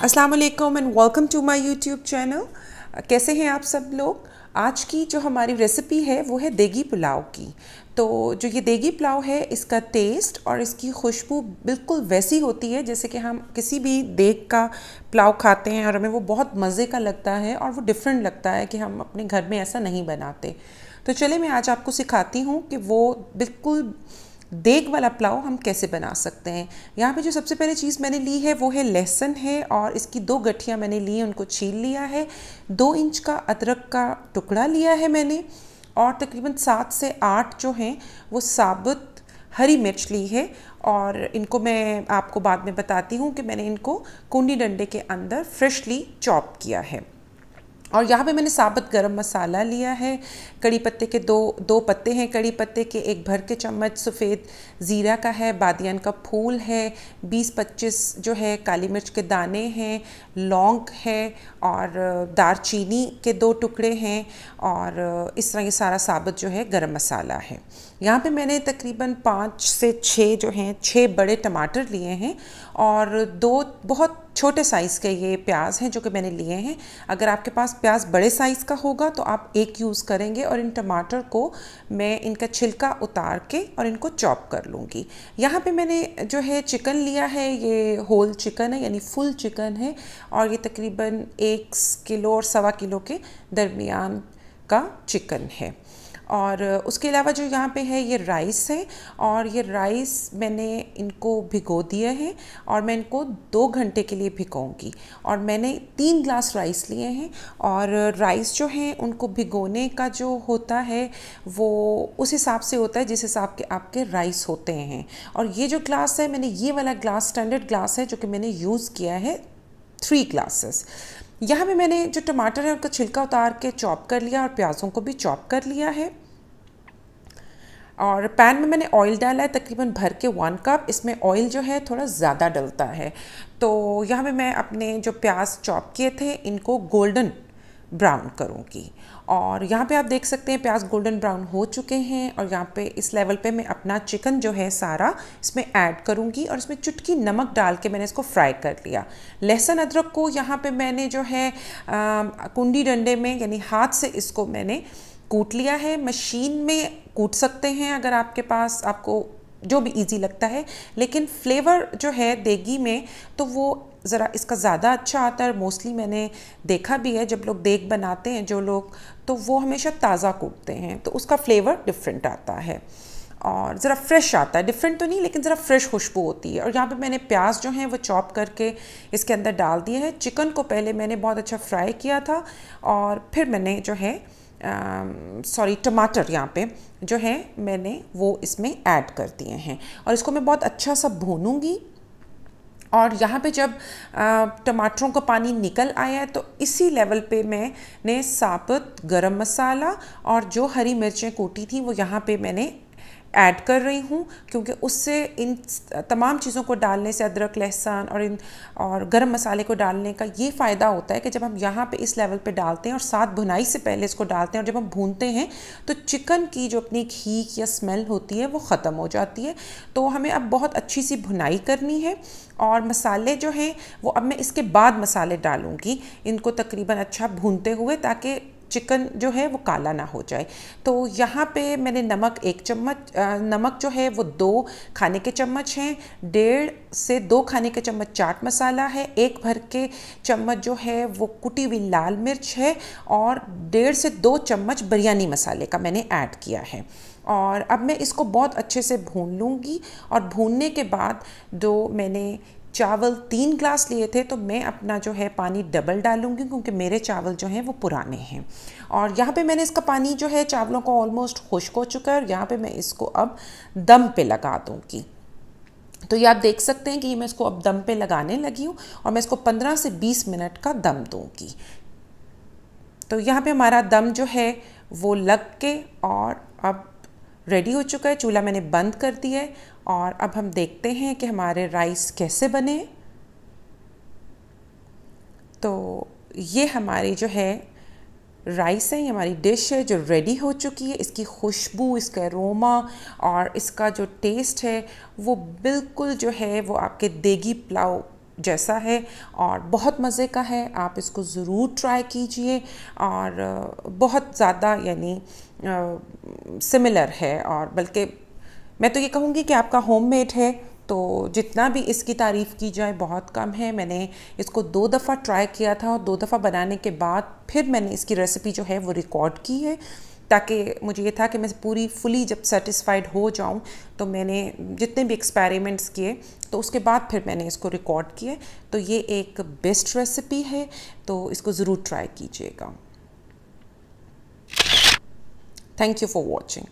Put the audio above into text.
अस्सलाम वालेकुम and welcome to my YouTube channel. कैसे हैं आप सब लोग। आज की जो हमारी रेसिपी है वो है देगी पुलाव की। तो जो ये देगी पुलाव है इसका टेस्ट और इसकी खुशबू बिल्कुल वैसी होती है जैसे कि हम किसी भी देग का पुलाव खाते हैं और हमें वो बहुत मज़े का लगता है और वो डिफरेंट लगता है कि हम अपने घर में ऐसा नहीं बनाते। तो चले मैं आज आपको सिखाती हूँ कि वो बिल्कुल देग वाला पुलाव हम कैसे बना सकते हैं। यहाँ पे जो सबसे पहले चीज़ मैंने ली है वो है लहसुन है और इसकी 2 गठियाँ मैंने ली हैं, उनको छील लिया है। 2 इंच का अदरक का टुकड़ा लिया है मैंने और तकरीबन 7 से 8 जो हैं वो साबुत हरी मिर्च ली है और इनको मैं आपको बाद में बताती हूँ कि मैंने इनको कुंडी डंडे के अंदर फ्रेशली चॉप किया है। और यहाँ पे मैंने साबुत गरम मसाला लिया है। कड़ी पत्ते के दो पत्ते हैं कड़ी पत्ते के, 1 भर के चम्मच सफ़ेद ज़ीरा का है, बादियान का फूल है, 20-25 जो है काली मिर्च के दाने हैं, लौंग है और दारचीनी के 2 टुकड़े हैं और इस तरह ये सारा साबुत जो है गरम मसाला है। यहाँ पे मैंने तकरीबन 5 से 6 जो हैं 6 बड़े टमाटर लिए हैं और 2 बहुत छोटे साइज़ के ये प्याज हैं जो कि मैंने लिए हैं। अगर आपके पास प्याज बड़े साइज़ का होगा तो आप 1 यूज़ करेंगे और इन टमाटर को मैं इनका छिलका उतार के और इनको चॉप कर लूँगी। यहाँ पे मैंने जो है चिकन लिया है, ये होल चिकन है यानी फुल चिकन है और ये तकरीबन 1 किलो और 1.25 किलो के दरमियान का चिकन है। और उसके अलावा जो यहाँ पे है ये राइस है और ये राइस मैंने इनको भिगो दिया है और मैं इनको 2 घंटे के लिए भिगोऊंगी। और मैंने 3 ग्लास राइस लिए हैं और राइस जो हैं उनको भिगोने का जो होता है वो उस हिसाब से होता है जिस हिसाब के आपके राइस होते हैं। और ये जो ग्लास है मैंने ये वाला ग्लास स्टैंडर्ड ग्लास है जो कि मैंने यूज़ किया है 3 ग्लासेस। यहाँ पे मैंने जो टमाटर है उनका छिलका उतार के चॉप कर लिया और प्याज़ों को भी चॉप कर लिया है। और पैन में मैंने ऑयल डाला है तकरीबन भर के 1 कप। इसमें ऑयल जो है थोड़ा ज़्यादा डलता है। तो यहाँ पे मैं अपने जो प्याज चॉप किए थे इनको गोल्डन ब्राउन करूँगी और यहाँ पे आप देख सकते हैं प्याज गोल्डन ब्राउन हो चुके हैं। और यहाँ पे इस लेवल पे मैं अपना चिकन जो है सारा इसमें ऐड करूँगी और इसमें चुटकी नमक डाल के मैंने इसको फ्राई कर लिया। लहसुन अदरक को यहाँ पे मैंने जो है कुंडी डंडे में यानी हाथ से इसको मैंने कूट लिया है। मशीन में कूट सकते हैं अगर आपके पास आपको जो भी इजी लगता है, लेकिन फ्लेवर जो है देगी में तो वो ज़रा इसका ज़्यादा अच्छा आता है। मोस्टली मैंने देखा भी है जब लोग देग बनाते हैं जो लोग तो वो हमेशा ताज़ा कूटते हैं तो उसका फ्लेवर डिफरेंट आता है और ज़रा फ्रेश आता है। डिफरेंट तो नहीं लेकिन ज़रा फ्रेश खुशबू होती है। और यहाँ पे मैंने प्याज जो हैं वो चॉप करके इसके अंदर डाल दिए हैं। चिकन को पहले मैंने बहुत अच्छा फ्राई किया था और फिर मैंने जो है टमाटर यहाँ पे जो है मैंने वो इसमें ऐड कर दिए हैं और इसको मैं बहुत अच्छा सा भूनूंगी। और यहाँ पे जब टमाटरों का पानी निकल आया तो इसी लेवल पे मैंने साबुत गरम मसाला और जो हरी मिर्चें कूटी थी वो यहाँ पे मैंने ऐड कर रही हूँ क्योंकि उससे इन तमाम चीज़ों को डालने से अदरक लहसुन और गरम मसाले को डालने का ये फ़ायदा होता है कि जब हम यहाँ पे इस लेवल पे डालते हैं और साथ भुनाई से पहले इसको डालते हैं और जब हम भूनते हैं तो चिकन की जो अपनी हीक या स्मेल होती है वो ख़त्म हो जाती है। तो हमें अब बहुत अच्छी सी भुनाई करनी है और मसाले जो हैं वो अब मैं इसके बाद मसाले डालूँगी इनको तकरीबन अच्छा भूनते हुए ताकि चिकन जो है वो काला ना हो जाए। तो यहाँ पे मैंने नमक 1 चम्मच, नमक जो है वो 2 खाने के चम्मच हैं, 1.5 से 2 खाने के चम्मच चाट मसाला है, 1 भर के चम्मच जो है वो कुटी हुई लाल मिर्च है और 1.5 से 2 चम्मच बिरयानी मसाले का मैंने ऐड किया है। और अब मैं इसको बहुत अच्छे से भून लूँगी और भूनने के बाद जो मैंने चावल 3 ग्लास लिए थे तो मैं अपना जो है पानी डबल डालूंगी क्योंकि मेरे चावल जो हैं वो पुराने हैं। और यहाँ पे मैंने इसका पानी जो है चावलों को ऑलमोस्ट खुश्क हो चुका है और यहाँ पे मैं इसको अब दम पे लगा दूँगी। तो ये आप देख सकते हैं कि मैं इसको अब दम पे लगाने लगी हूँ और मैं इसको 15 से 20 मिनट का दम दूँगी। तो यहाँ पे हमारा दम जो है वो लग के और अब रेडी हो चुका है। चूल्हा मैंने बंद कर दिया है और अब हम देखते हैं कि हमारे राइस कैसे बने। तो ये हमारी जो है राइस है, ये हमारी डिश है जो रेडी हो चुकी है। इसकी खुशबू, इसका अरोमा और इसका जो टेस्ट है वो बिल्कुल जो है वो आपके देगी पुलाव जैसा है और बहुत मज़े का है। आप इसको ज़रूर ट्राई कीजिए और बहुत ज़्यादा यानी सिमिलर है, और बल्कि मैं तो ये कहूँगी कि आपका होममेड है, तो जितना भी इसकी तारीफ़ की जाए बहुत कम है। मैंने इसको 2 दफ़ा ट्राई किया था और 2 दफ़ा बनाने के बाद फिर मैंने इसकी रेसिपी जो है वो रिकॉर्ड की है, ताकि मुझे ये था कि मैं पूरी फुली जब सेटिस्फाइड हो जाऊं तो मैंने जितने भी एक्सपेरिमेंट्स किए तो उसके बाद फिर मैंने इसको रिकॉर्ड किए। तो ये एक बेस्ट रेसिपी है, तो इसको ज़रूर ट्राई कीजिएगा। Thank you for watching.